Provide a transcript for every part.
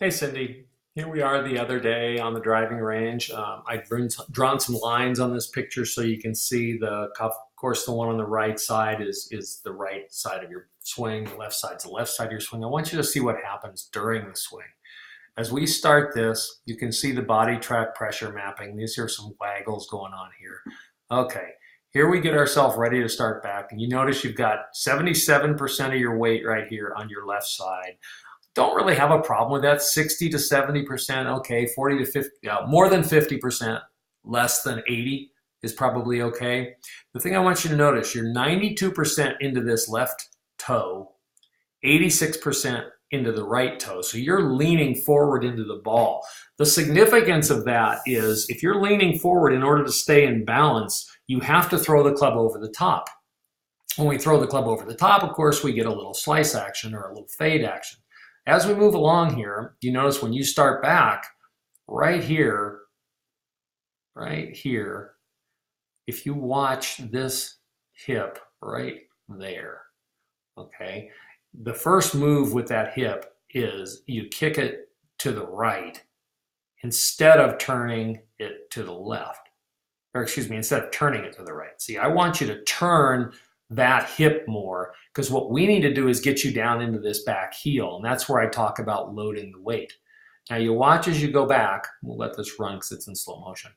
Hey Cindy, here we are the other day on the driving range. I've drawn some lines on this picture so you can see of course, the one on the right side is the right side of your swing, the left side's the left side of your swing. I want you to see what happens during the swing. As we start this, you can see the body track pressure mapping. These are some waggles going on here. Okay, here we get ourselves ready to start back, and you notice you've got 77% of your weight right here on your left side. Don't really have a problem with that. 60 to 70%, okay. 40 to 50, more than 50%, less than 80 is probably okay. The thing I want you to notice, you're 92% into this left toe, 86% into the right toe. So you're leaning forward into the ball. The significance of that is if you're leaning forward in order to stay in balance, you have to throw the club over the top. When we throw the club over the top, of course, we get a little slice action or a little fade action. As we move along here, you notice when you start back, right here, if you watch this hip right there, okay, the first move with that hip is you kick it to the right instead of turning it to the left. Or excuse me, instead of turning it to the right. See, I want you to turn that hip more, because what we need to do is get you down into this back heel, and that's where I talk about loading the weight. Now you watch as you go back. We'll let this run because it's in slow motion.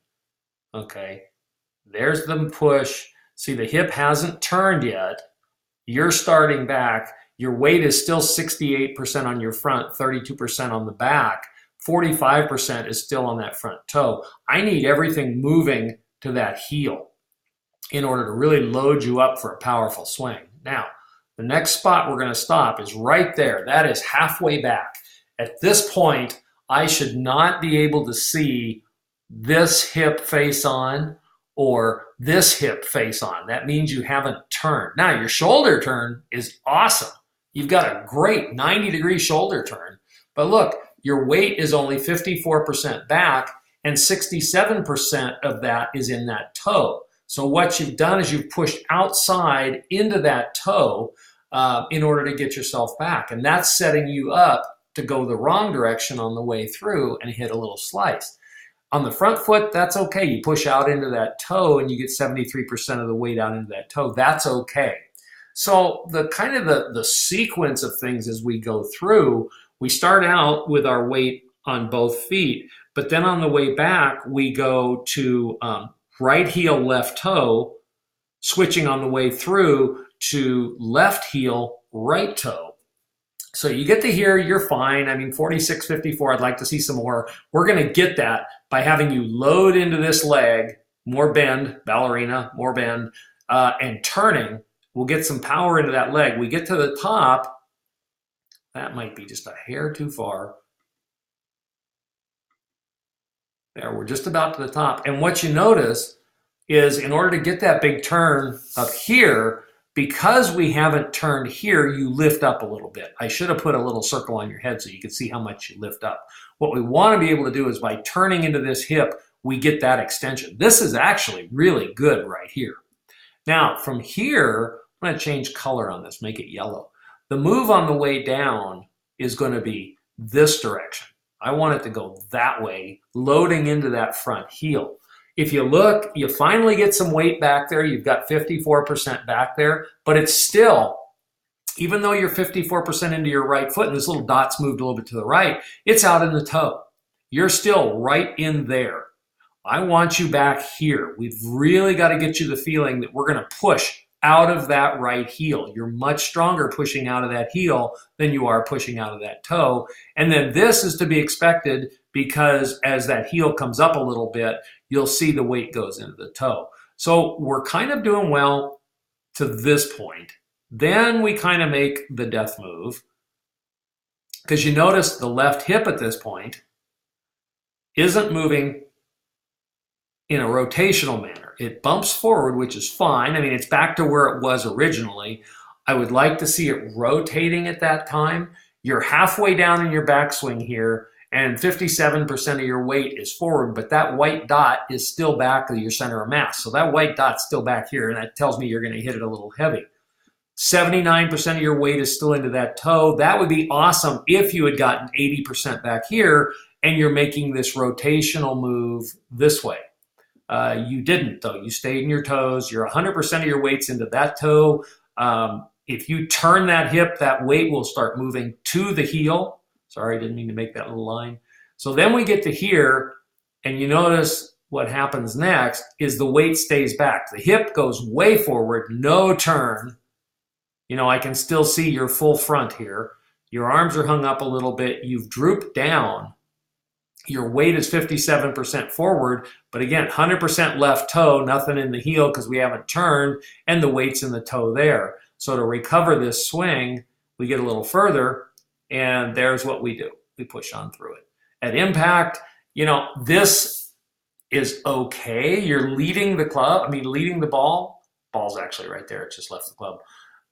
Okay, there's the push. See, the hip hasn't turned yet. You're starting back. Your weight is still 68% on your front, 32% on the back, 45% is still on that front toe. I need everything moving to that heel in order to really load you up for a powerful swing. Now, the next spot we're going to stop is right there. That is halfway back. At this point, I should not be able to see this hip face on or this hip face on. That means you haven't turned. Now, your shoulder turn is awesome. You've got a great 90-degree shoulder turn. But look, your weight is only 54% back, and 67% of that is in that toe. So what you've done is you've pushed outside into that toe in order to get yourself back. And that's setting you up to go the wrong direction on the way through and hit a little slice. On the front foot, that's okay. You push out into that toe and you get 73% of the weight out into that toe. That's okay. So the kind of the sequence of things as we go through, we start out with our weight on both feet, but then on the way back, we go to right heel, left toe, switching on the way through to left heel, right toe. So you get to here, you're fine. I mean, 46, 54, I'd like to see some more. We're going to get that by having you load into this leg, more bend, ballerina, more bend, and turning. We'll get some power into that leg. We get to the top. That might be just a hair too far. There, we're just about to the top. And what you notice is in order to get that big turn up here, because we haven't turned here, you lift up a little bit. I should have put a little circle on your head so you could see how much you lift up. What we want to be able to do is by turning into this hip, we get that extension. This is actually really good right here. Now, from here, I'm going to change color on this, make it yellow. The move on the way down is going to be this direction. I want it to go that way, loading into that front heel. If you look, you finally get some weight back there. You've got 54% back there, but it's still, even though you're 54% into your right foot and this little dot's moved a little bit to the right, it's out in the toe. You're still right in there. I want you back here. We've really got to get you the feeling that we're going to push out of that right heel. You're much stronger pushing out of that heel than you are pushing out of that toe. And then this is to be expected because as that heel comes up a little bit, you'll see the weight goes into the toe. So we're kind of doing well to this point. Then we kind of make the death move because you notice the left hip at this point isn't moving in a rotational manner. It bumps forward, which is fine. I mean, it's back to where it was originally. I would like to see it rotating at that time. You're halfway down in your backswing here, and 57% of your weight is forward, but that white dot is still back of your center of mass. So that white dot's still back here, and that tells me you're going to hit it a little heavy. 79% of your weight is still into that toe. That would be awesome if you had gotten 80% back here and you're making this rotational move this way. You didn't, though. You stayed in your toes. You're 100% of your weight's into that toe. If you turn that hip, that weight will start moving to the heel. Sorry, I didn't mean to make that little line. So then we get to here, and you notice what happens next is the weight stays back. The hip goes way forward, no turn. You know, I can still see your full front here. Your arms are hung up a little bit. You've drooped down. Your weight is 57% forward, but again, 100% left toe, nothing in the heel because we haven't turned, and the weight's in the toe there. So to recover this swing, we get a little further, and there's what we do. We push on through it. At impact, you know, this is okay. You're leading the club, leading the ball. Ball's actually right there. It just left the club.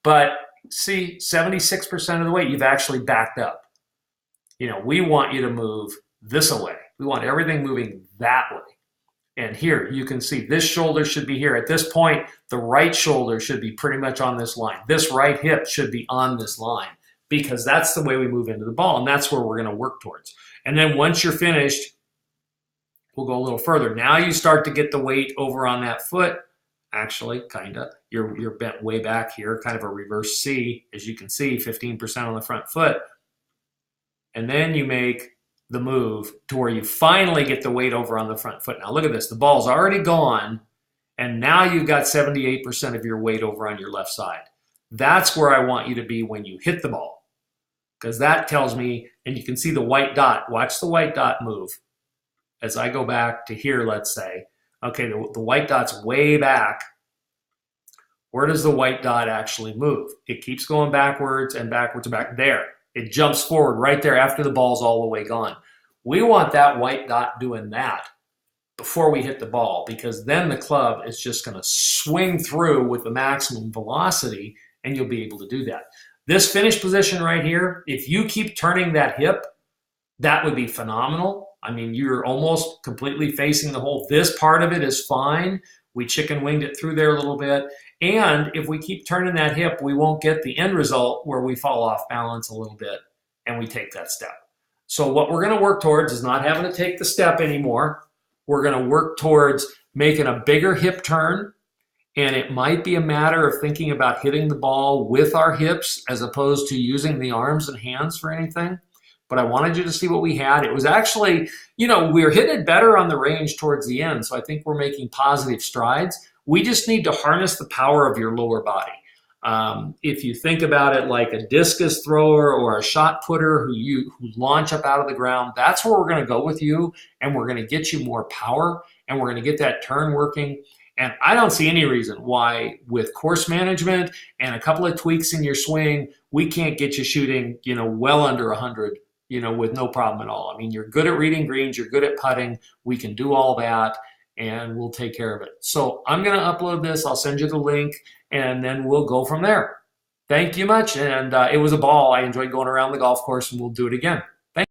But see, 76% of the weight, you've actually backed up. You know, we want you to move this way. We want everything moving that way. And here you can see this shoulder should be here. At this point, the right shoulder should be pretty much on this line. This right hip should be on this line because that's the way we move into the ball, and that's where we're going to work towards. And then once you're finished, we'll go a little further. Now you start to get the weight over on that foot. Actually, kind of. You're bent way back here, kind of a reverse C. As you can see, 15% on the front foot. And then you make the move to where you finally get the weight over on the front foot. Now look at this. The ball's already gone, and now you've got 78% of your weight over on your left side. That's where I want you to be when you hit the ball, because that tells me, and you can see the white dot. Watch the white dot move. As I go back to here, let's say, okay, the white dot's way back. Where does the white dot actually move? It keeps going backwards and backwards and back. There. It jumps forward right there after the ball's all the way gone. We want that white dot doing that before we hit the ball, because then the club is just going to swing through with the maximum velocity, and you'll be able to do that. This finish position right here, if you keep turning that hip, that would be phenomenal. I mean, you're almost completely facing the hole. This part of it is fine. We chicken winged it through there a little bit. And if we keep turning that hip, we won't get the end result where we fall off balance a little bit and we take that step. So what we're going to work towards is not having to take the step anymore. We're going to work towards making a bigger hip turn. And it might be a matter of thinking about hitting the ball with our hips as opposed to using the arms and hands for anything. But I wanted you to see what we had. It was actually, you know, we were hitting it better on the range towards the end. So I think we're making positive strides. We just need to harness the power of your lower body. If you think about it like a discus thrower or a shot putter who launch up out of the ground, that's where we're going to go with you, and we're going to get you more power, and we're going to get that turn working. And I don't see any reason why, with course management and a couple of tweaks in your swing, we can't get you shooting, you know, well under 100, you know, with no problem at all. I mean, you're good at reading greens, you're good at putting. We can do all that, and we'll take care of it. So I'm going to upload this. I'll send you the link, and then we'll go from there. Thank you much. And it was a ball. I enjoyed going around the golf course, and we'll do it again.